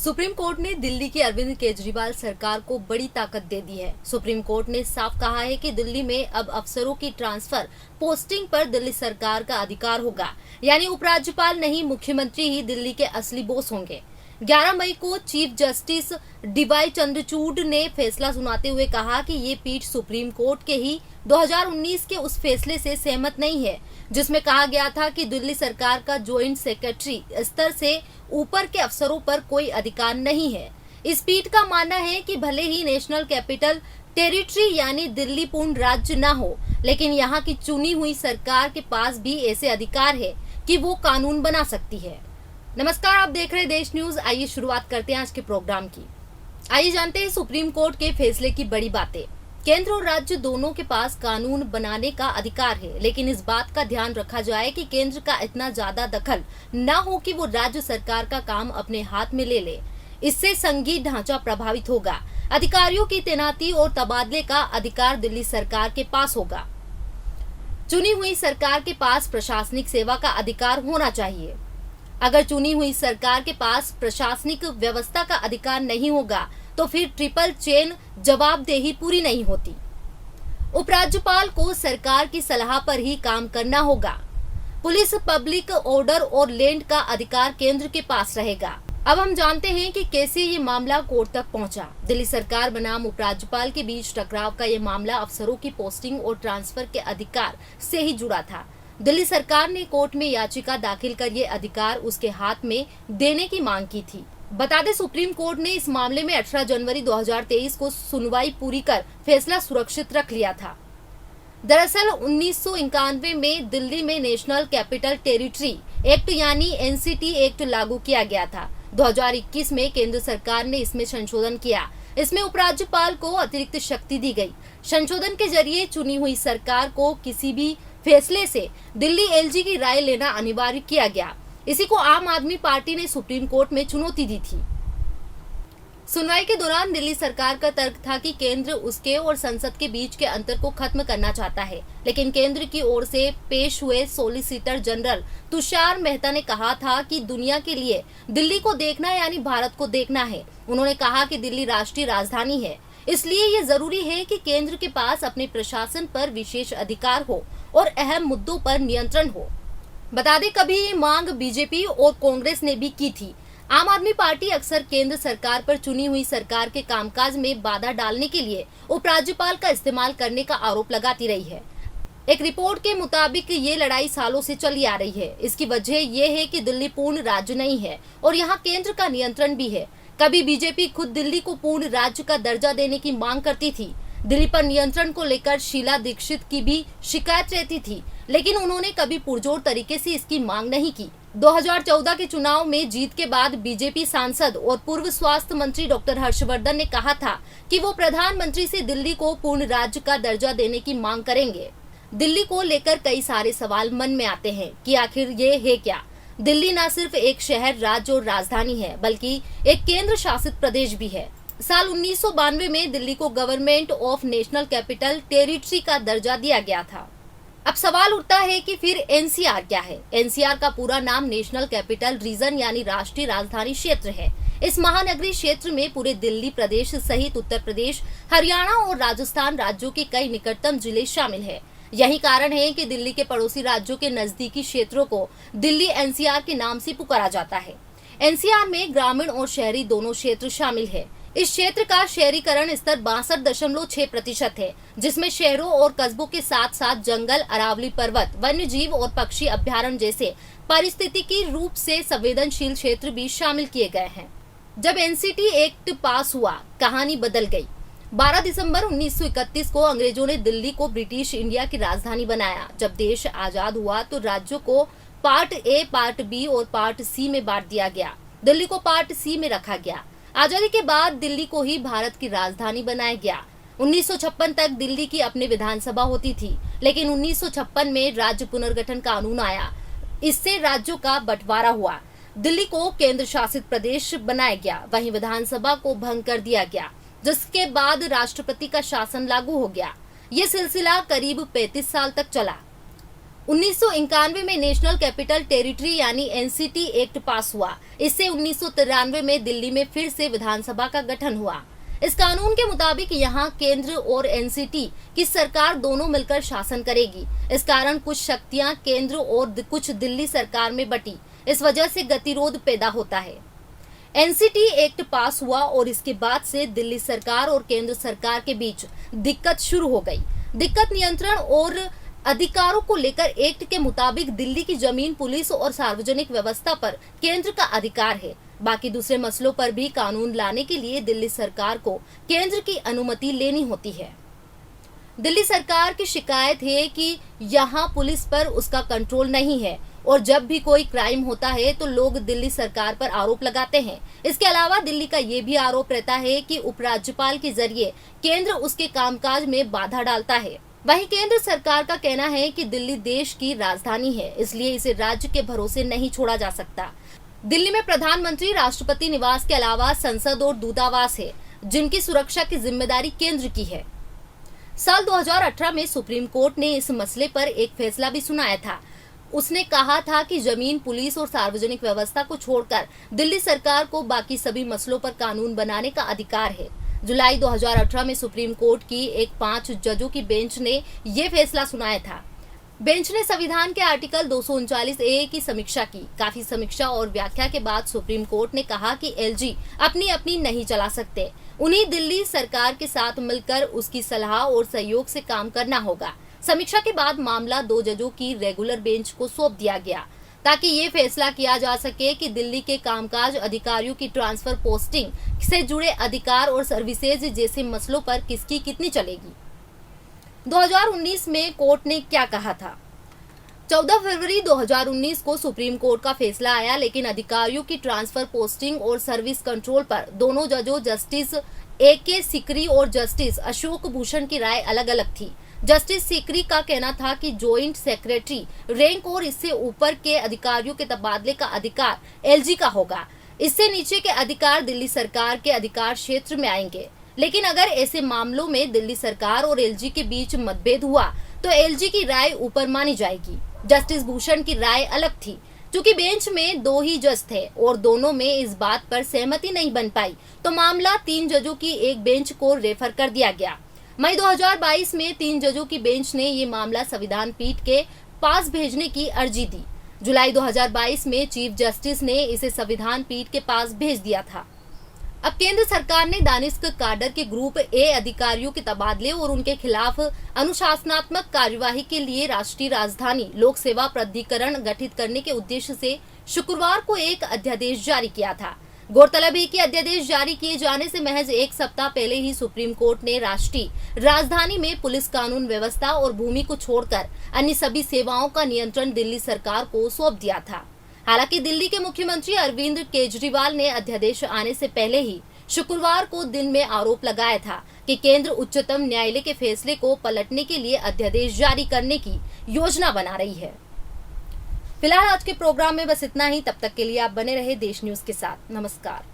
Supreme court ने दिल्ली की अरविंद केजरीवाल सरकार को बड़ी ताकत दे दी है। सुप्रीम कोर्ट ने साफ कहा है कि दिल्ली में अब अफसरों की ट्रांसफर पोस्टिंग पर दिल्ली सरकार का अधिकार होगा, यानी उपराज्यपाल नहीं मुख्यमंत्री ही दिल्ली के असली बॉस होंगे। 11 मई को चीफ जस्टिस डीवाई चंद्रचूड़ ने फैसला सुनाते हुए कहा कि ये पीठ सुप्रीम कोर्ट के ही 2019 के उस फैसले से सहमत नहीं है जिसमें कहा गया था कि दिल्ली सरकार का ज्वाइंट सेक्रेटरी स्तर से ऊपर के अफसरों पर कोई अधिकार नहीं है। इस पीठ का मानना है कि भले ही नेशनल कैपिटल टेरिटरी यानी दिल्ली पूर्ण राज्य न हो, लेकिन यहाँ की चुनी हुई सरकार के पास भी ऐसे अधिकार है कि वो कानून बना सकती है। नमस्कार, आप देख रहे हैं देश न्यूज। आइए शुरुआत करते हैं आज के प्रोग्राम की। आइए जानते हैं सुप्रीम कोर्ट के फैसले की बड़ी बातें। केंद्र और राज्य दोनों के पास कानून बनाने का अधिकार है, लेकिन इस बात का ध्यान रखा जाए कि केंद्र का इतना ज्यादा दखल न हो कि वो राज्य सरकार का काम अपने हाथ में ले ले। इससे संघीय ढांचा प्रभावित होगा। अधिकारियों की तैनाती और तबादले का अधिकार दिल्ली सरकार के पास होगा। चुनी हुई सरकार के पास प्रशासनिक सेवा का अधिकार होना चाहिए। अगर चुनी हुई सरकार के पास प्रशासनिक व्यवस्था का अधिकार नहीं होगा तो फिर ट्रिपल चेन जवाबदेही पूरी नहीं होती। उपराज्यपाल को सरकार की सलाह पर ही काम करना होगा। पुलिस, पब्लिक ऑर्डर और लैंड का अधिकार केंद्र के पास रहेगा। अब हम जानते हैं कि कैसे ये मामला कोर्ट तक पहुंचा। दिल्ली सरकार बनाम उपराज्यपाल के बीच टकराव का ये मामला अफसरों की पोस्टिंग और ट्रांसफर के अधिकार से ही जुड़ा था। दिल्ली सरकार ने कोर्ट में याचिका दाखिल कर ये अधिकार उसके हाथ में देने की मांग की थी। बता दें, सुप्रीम कोर्ट ने इस मामले में 18 जनवरी 2023 को सुनवाई पूरी कर फैसला सुरक्षित रख लिया था। दरअसल 1991 में दिल्ली में नेशनल कैपिटल टेरिटरी एक्ट यानी एनसीटी एक्ट लागू किया गया था। 2021 में केंद्र सरकार ने इसमें संशोधन किया। इसमें उपराज्यपाल को अतिरिक्त शक्ति दी गई। संशोधन के जरिए चुनी हुई सरकार को किसी भी फैसले से दिल्ली एलजी की राय लेना अनिवार्य किया गया। इसी को आम आदमी पार्टी ने सुप्रीम कोर्ट में चुनौती दी थी। सुनवाई के दौरान दिल्ली सरकार का तर्क था कि केंद्र उसके और संसद के बीच के अंतर को खत्म करना चाहता है, लेकिन केंद्र की ओर से पेश हुए सॉलिसिटर जनरल तुषार मेहता ने कहा था कि दुनिया के लिए दिल्ली को देखना यानी भारत को देखना है। उन्होंने कहा कि दिल्ली राष्ट्रीय राजधानी है, इसलिए ये जरूरी है कि केंद्र के पास अपने प्रशासन पर विशेष अधिकार हो और अहम मुद्दों पर नियंत्रण हो। बता दें, कभी ये मांग बीजेपी और कांग्रेस ने भी की थी। आम आदमी पार्टी अक्सर केंद्र सरकार पर चुनी हुई सरकार के कामकाज में बाधा डालने के लिए उपराज्यपाल का इस्तेमाल करने का आरोप लगाती रही है। एक रिपोर्ट के मुताबिक ये लड़ाई सालों से चली आ रही है। इसकी वजह ये है कि दिल्ली पूर्ण राज्य नहीं है और यहाँ केंद्र का नियंत्रण भी है। कभी बीजेपी खुद दिल्ली को पूर्ण राज्य का दर्जा देने की मांग करती थी। दिल्ली पर नियंत्रण को लेकर शीला दीक्षित की भी शिकायत रहती थी, लेकिन उन्होंने कभी पुरजोर तरीके से इसकी मांग नहीं की। 2014 के चुनाव में जीत के बाद बीजेपी सांसद और पूर्व स्वास्थ्य मंत्री डॉक्टर हर्षवर्धन ने कहा था कि वो प्रधानमंत्री से दिल्ली को पूर्ण राज्य का दर्जा देने की मांग करेंगे। दिल्ली को लेकर कई सारे सवाल मन में आते हैं कि आखिर ये है क्या। दिल्ली न सिर्फ एक शहर, राज्य और राजधानी है, बल्कि एक केंद्र शासित प्रदेश भी है। साल 1992 में दिल्ली को government of national capital territory का दर्जा दिया गया था। अब सवाल उठता है कि फिर एनसीआर क्या है। एनसीआर का पूरा नाम नेशनल कैपिटल रीजन यानी राष्ट्रीय राजधानी क्षेत्र है। इस महानगरीय क्षेत्र में पूरे दिल्ली प्रदेश सहित उत्तर प्रदेश, हरियाणा और राजस्थान राज्यों के कई निकटतम जिले शामिल है। यही कारण है कि दिल्ली के पड़ोसी राज्यों के नजदीकी क्षेत्रों को दिल्ली एनसीआर के नाम से पुकारा जाता है। एनसीआर में ग्रामीण और शहरी दोनों क्षेत्र शामिल है। इस क्षेत्र का शहरीकरण स्तर 62.6% है, जिसमें शहरों और कस्बों के साथ साथ जंगल, अरावली पर्वत, वन्य जीव और पक्षी अभ्यारण्य जैसे पारिस्थितिकी रूप से संवेदनशील क्षेत्र भी शामिल किए गए हैं। जब एनसीटी एक्ट पास हुआ, कहानी बदल गई। 12 दिसंबर 1931 को अंग्रेजों ने दिल्ली को ब्रिटिश इंडिया की राजधानी बनाया। जब देश आजाद हुआ तो राज्यों को पार्ट ए, पार्ट बी और पार्ट सी में बांट दिया गया। दिल्ली को पार्ट सी में रखा गया। आजादी के बाद दिल्ली को ही भारत की राजधानी बनाया गया। 1956 तक दिल्ली की अपनी विधानसभा होती थी, लेकिन 1956 में राज्य पुनर्गठन कानून आया। इससे राज्यों का बंटवारा हुआ। दिल्ली को केंद्र शासित प्रदेश बनाया गया, वहीं विधानसभा को भंग कर दिया गया, जिसके बाद राष्ट्रपति का शासन लागू हो गया। ये सिलसिला करीब 35 साल तक चला। 1991 में नेशनल कैपिटल टेरिटरी यानी एनसीटी एक्ट पास हुआ। इससे 1993 में दिल्ली में फिर से विधानसभा का गठन हुआ। इस कानून के मुताबिक यहाँ केंद्र और एनसीटी की सरकार दोनों मिलकर शासन करेगी। इस कारण कुछ शक्तियां केंद्र और कुछ दिल्ली सरकार में बटी। इस वजह से गतिरोध पैदा होता है। एनसीटी एक्ट पास हुआ और इसके बाद से दिल्ली सरकार और केंद्र सरकार के बीच दिक्कत शुरू हो गई। दिक्कत नियंत्रण और अधिकारों को लेकर एक्ट के मुताबिक दिल्ली की जमीन, पुलिस और सार्वजनिक व्यवस्था पर केंद्र का अधिकार है। बाकी दूसरे मसलों पर भी कानून लाने के लिए दिल्ली सरकार को केंद्र की अनुमति लेनी होती है। दिल्ली सरकार की शिकायत है कि यहाँ पुलिस पर उसका कंट्रोल नहीं है और जब भी कोई क्राइम होता है तो लोग दिल्ली सरकार पर आरोप लगाते हैं। इसके अलावा दिल्ली का ये भी आरोप रहता है कि उपराज्यपाल के जरिए केंद्र उसके कामकाज में बाधा डालता है। वहीं केंद्र सरकार का कहना है कि दिल्ली देश की राजधानी है, इसलिए इसे राज्य के भरोसे नहीं छोड़ा जा सकता। दिल्ली में प्रधानमंत्री, राष्ट्रपति निवास के अलावा संसद और दूतावास है, जिनकी सुरक्षा की जिम्मेदारी केंद्र की है। साल 2018 में सुप्रीम कोर्ट ने इस मसले पर एक फैसला भी सुनाया था। उसने कहा था कि जमीन, पुलिस और सार्वजनिक व्यवस्था को छोड़कर दिल्ली सरकार को बाकी सभी मसलों पर कानून बनाने का अधिकार है। जुलाई 2018 में सुप्रीम कोर्ट की एक 5 जजों की बेंच ने ये फैसला सुनाया था। बेंच ने संविधान के आर्टिकल 239A की समीक्षा की। काफी समीक्षा और व्याख्या के बाद सुप्रीम कोर्ट ने कहा कि एलजी अपनी अपनी नहीं चला सकते। उन्हें दिल्ली सरकार के साथ मिलकर उसकी सलाह और सहयोग से काम करना होगा। समीक्षा के बाद मामला 2 जजों की रेगुलर बेंच को सौंप दिया गया ताकि ये फैसला किया जा सके कि दिल्ली के कामकाज, अधिकारियों की ट्रांसफर, पोस्टिंग से जुड़े अधिकार और सर्विसेज जैसे मसलों पर किसकी कितनी चलेगी। 2019 में कोर्ट ने क्या कहा था? 14 फरवरी 2019 को सुप्रीम कोर्ट का फैसला आया, लेकिन अधिकारियों की ट्रांसफर, पोस्टिंग और सर्विस कंट्रोल पर दोनों जजों जस्टिस AK सिकरी और जस्टिस अशोक भूषण की राय अलग अलग थी। जस्टिस सिकरी का कहना था कि जॉइंट सेक्रेटरी रैंक और इससे ऊपर के अधिकारियों के तबादले का अधिकार एलजी का होगा। इससे नीचे के अधिकार दिल्ली सरकार के अधिकार क्षेत्र में आएंगे। लेकिन अगर ऐसे मामलों में दिल्ली सरकार और एलजी के बीच मतभेद हुआ तो एलजी की राय ऊपर मानी जाएगी। जस्टिस भूषण की राय अलग थी। चूंकि बेंच में 2 ही जज थे और दोनों में इस बात पर सहमति नहीं बन पाई तो मामला 3 जजों की एक बेंच को रेफर कर दिया गया। मई 2022 में 3 जजों की बेंच ने ये मामला संविधान पीठ के पास भेजने की अर्जी दी। जुलाई 2022 में चीफ जस्टिस ने इसे संविधान पीठ के पास भेज दिया था। अब केंद्र सरकार ने दानिश काडर के ग्रुप ए अधिकारियों के तबादले और उनके खिलाफ अनुशासनात्मक कार्यवाही के लिए राष्ट्रीय राजधानी लोक सेवा प्राधिकरण गठित करने के उद्देश्य से शुक्रवार को एक अध्यादेश जारी किया था। गौरतलब है कि अध्यादेश जारी किए जाने से महज 1 सप्ताह पहले ही सुप्रीम कोर्ट ने राष्ट्रीय राजधानी में पुलिस, कानून व्यवस्था और भूमि को छोड़कर अन्य सभी सेवाओं का नियंत्रण दिल्ली सरकार को सौंप दिया था। हालांकि दिल्ली के मुख्यमंत्री अरविंद केजरीवाल ने अध्यादेश आने से पहले ही शुक्रवार को दिन में आरोप लगाया था कि केंद्र उच्चतम न्यायालय के फैसले को पलटने के लिए अध्यादेश जारी करने की योजना बना रही है। फिलहाल आज के प्रोग्राम में बस इतना ही। तब तक के लिए आप बने रहे देश न्यूज के साथ। नमस्कार।